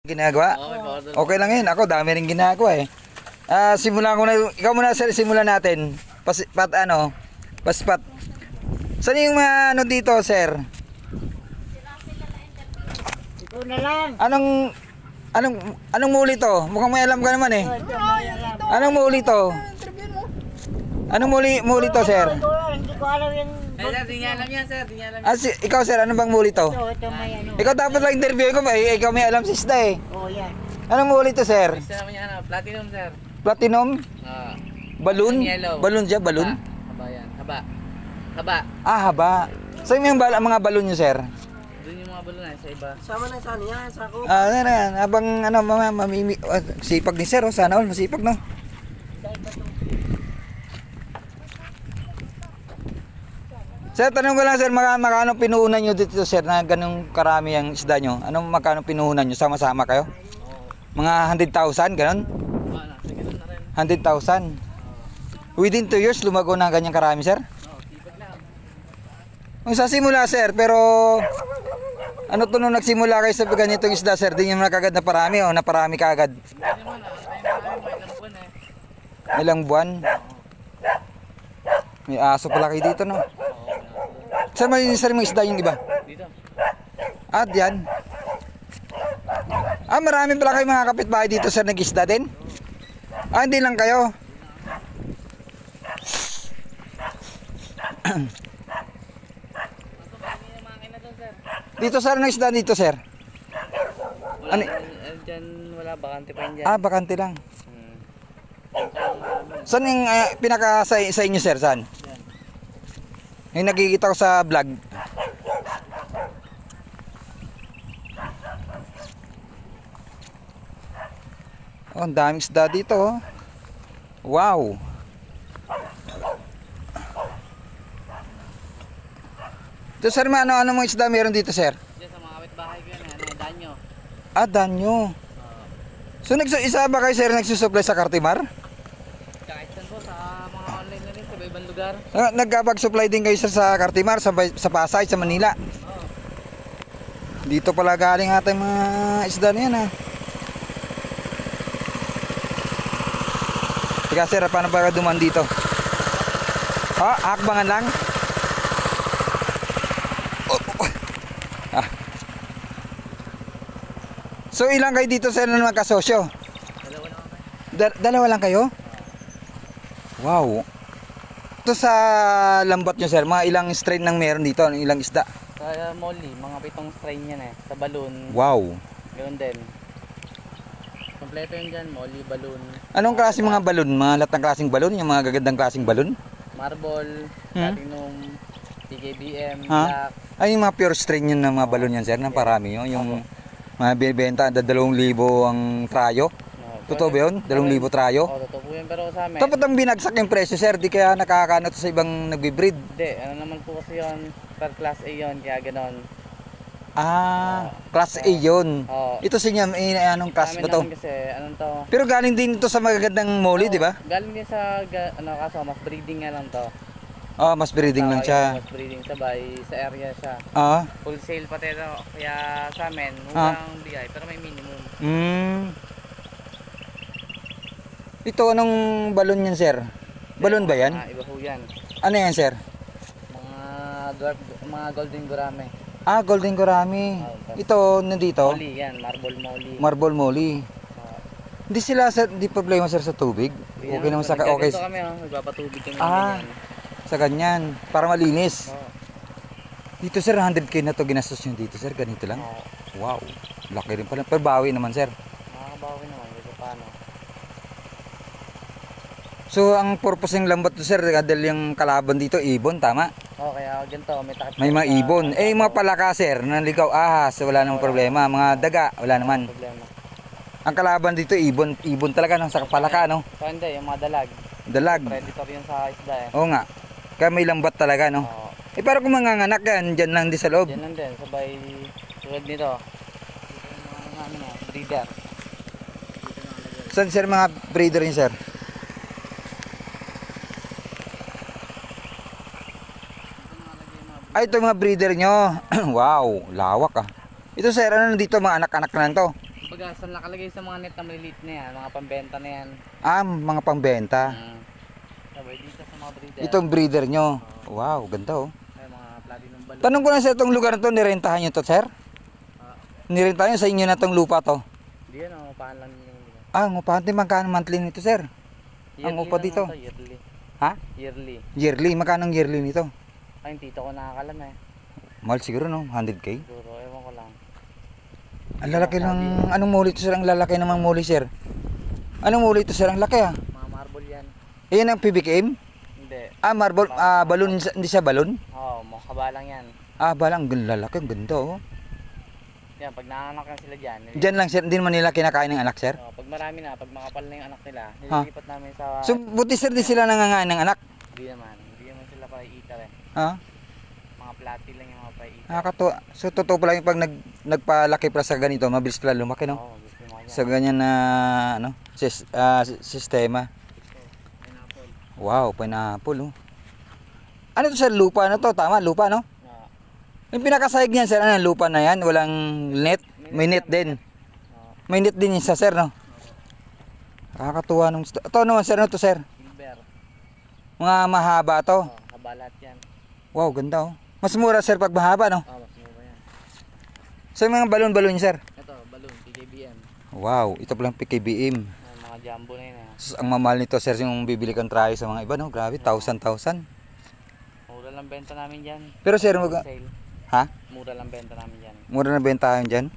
ginagawa? Okay lang yun. Ako, dami rin ginagawa eh. Simulan ko na. Ikaw muna sir, simulan natin. Paspat. Saan yung ano dito sir? Ito na lang. Anong muli to? Mukhang may alam ka naman eh. Anong muli to? Anong muli to sir? Hindi ko alam yan. Di niya alam yan, sir. Di niya alam yan. Ikaw sir, ano bang muli to? Ito may ano. Ikaw dapat lang interview ko, ikaw may alam si isda eh. Oo, yan. Anong muli to sir? Gusto naman niya, platinum, sir. Platinum? Balloon? Yellow. Balloon dyan, balloon? Haba yan. Haba. Haba. Saan yung mga balloon nyo sir? Doon yung mga balon na, sa iba. Sama na sa niya, sa ako. Habang sipag ni sir, sana all masipag no? Sir, tanong ko lang sir, magkano pinuhunan nyo dito sir na ganun karami ang isda nyo? Anong magkano pinuhunan nyo? Sama-sama kayo? Mga 100,000, ganun? Sige na rin. 100,000? Within 2 years, lumago na ganyang karami sir? Sipag lang. Kung sa simula sir, pero ano to nung nagsimula kayo sa ganitong isda sir? Di nyo nakagad na parami o naparami kaagad? Hindi naman, ilang buwan eh. Ilang buwan? May aso pala kayo dito no? Saan malinis rin mga isda yung iba? Dito. Diyan. Marami pala kayo mga kapitbahay dito sir nag-isda din? Hindi lang kayo. Dito sir, anong isda dito sir? Wala, dyan, wala, bakante pa yun dyan. Bakante lang. Saan yung pinaka sa inyo sir? Saan? Yung nakikita ko sa vlog. Ang daming isda dito oh. Wow. Ito sir, ano mga isda meron dito sir? Diyan sa mga kapitbahay ko yan, danyo. Danyo. So isa ba kayo sir nagsusupply sa Cartimar? Kahit saan po, sa mga online na rin, sa ibang lugar. Nagkapag-supply din kayo sir sa Cartimar, sa Pasay, sa Manila? Dito pala galing ating mga isda na yan ha. Teka sir, paano ba duman dito? Akbangan lang? So ilang kayo dito sir na magkasosyo? Dalawa lang kayo? Wow. Ito sa lambat nyo sir, mga ilang strain nang meron dito? Ilang isda? Sa molly, mga 7 strain yan eh. Sa balloon. Wow. Ganoon din. Kompleto yun dyan, molly, balloon. Anong klaseng mga balloon? Mga lahat ng klaseng balloon? Yung mga gagandang klaseng balloon? Marble, platinum, PKBM, black. Ay yung mga pure strain yun ng mga balloon yan sir, ng parami yun. Yung mga binibenta, 2,000 ang trayo. Totoo ba yun? 2,000 trayo? Oo, totoo po yun. Pero sa amin... Dapat ang binagsak yung presyo sir, di kaya nakakano to sa ibang nagbe-breed? Hindi, ano naman po kasi yun, per class A yun, kaya ganon. Class A yun. Ito sa inyo, anong class ba to? Kasi, anong to? Pero galing din ito sa magagandang molly, di ba? Galing din sa, kaso, mas breeding nga lang to. Mas breeding lang siya. Mas breeding sabay, sa area siya. Wholesale pati ito, kaya sa amin, walang bigay, pero may minimum. Ito, anong balon yan sir? Balon ba yan? Iba po yan. Ano yan sir? Mga golden gurame. Golden gurame. Ito, nandito? Molly yan, marble molly. Marble molly. Hindi sila di problema sir sa tubig? Okay naman sa okay. Dito kami, nagpapatubig kami. Sa ganyan, para malinis. Dito sir, 100k na to ginastos nyo dito sir, ganito lang? Wow, laki rin pala. Pero bawi naman sir. Makakabawi naman, dito paano. So ang purpose ng lambat to sir, dahil yung kalaban dito, ibon, tama? Kaya ganito, may takip. May mga ibon. Yung mga palaka sir, naligaw, ahas, wala namang problema. Mga daga, wala naman. Ang kalaban dito, ibon talaga ng sa palaka, no? So hindi, yung mga dalag. Dalag. Predator yun sa isda eh. Oo nga. Kaya may lambat talaga, no? Pero kung manganganak yan, dyan lang din sa loob. Dyan lang din, sabay tulad nito. Mga breeder. Saan sir mga breeder niyo sir? Ito yung mga breeder nyo. Wow, lawak ah. Ito sir, ano dito mga anak-anak na lang to? Pag Kumbaga, saan nakalagay sa mga net na maliliit na yan, mga pambenta na yan. Ah, mga pangbenta. Sabay dito sa mga breeder. Itong breeder nyo. Wow, ganda oh. Ay, mga platinum balon. Tanong ko na sa itong lugar na to, nirentahan nyo to, sir? Nirentahan nyo sa inyo na tong lupa to? Hindi yan, upahan lang yung Ah, ngupahan din magkano monthly nito, sir? Ang upa dito? Yearly. Ha? Yearly. Yearly, magkano ang yearly nito? Ay, yung tito ko nakakalam eh. Mahal siguro no, 100k? Siguro, ewan ko lang. Ang lalaki ng, anong muli to, sir? Ang lalaki namang muli, sir. Anong muli to, sir? Ang laki ah. Mga marble yan. Iyan ang PBKM? Hindi. Ah, marble, balon, hindi siya balon? Oo, makabalang yan. Ah, balang, ang lalaki, ang ganda oh. Yan, pag nanganak na sila dyan. Diyan lang, sir, hindi naman nila kinakain ng anak, sir? Pag marami na, pag makapal na yung anak nila, nililipat namin sa... So, buti, sir, di sila nangangain ng anak? Hindi naman sila pa-eater eh. Ha? Mga platy lang yung mga pa-eater. Nakakatuwa. So, totoo pala yung pag nagpalaki pa sa ganito, mabilis pala lumaki, no? Oo, gusto mo yan. Sa ganyan na, ano, sistema. Pineapple. Wow, pineapple, oh. Ano to, sir? Lupa na to? Tama, lupa, no? Oo. Yung pinakasahig niyan, sir, ano, lupa na yan? Walang net? May net din. Oo. May net din yun sa, sir, no? Nakakatuwa nung... Ito naman, sir, ano to, sir? Silver. Mga mahaba to. Oo, kabalat yan. Wow, ganda, oh. Mas mura, sir, pag mahaba, no? Oo, mas mura yan. So, yung mga balon-balon, sir? Ito, balloon, PKBM. Wow, ito palang PKBM. Mga jumbo na yun eh. Ang mamahal nito, sir, yung bibili kang trayo sa mga iba, no? Grabe, 1,000. Mura lang benta namin dyan. Pero, sir, Wholesale. ha? Mura lang benta namin dyan. Mura na bentahan dyan?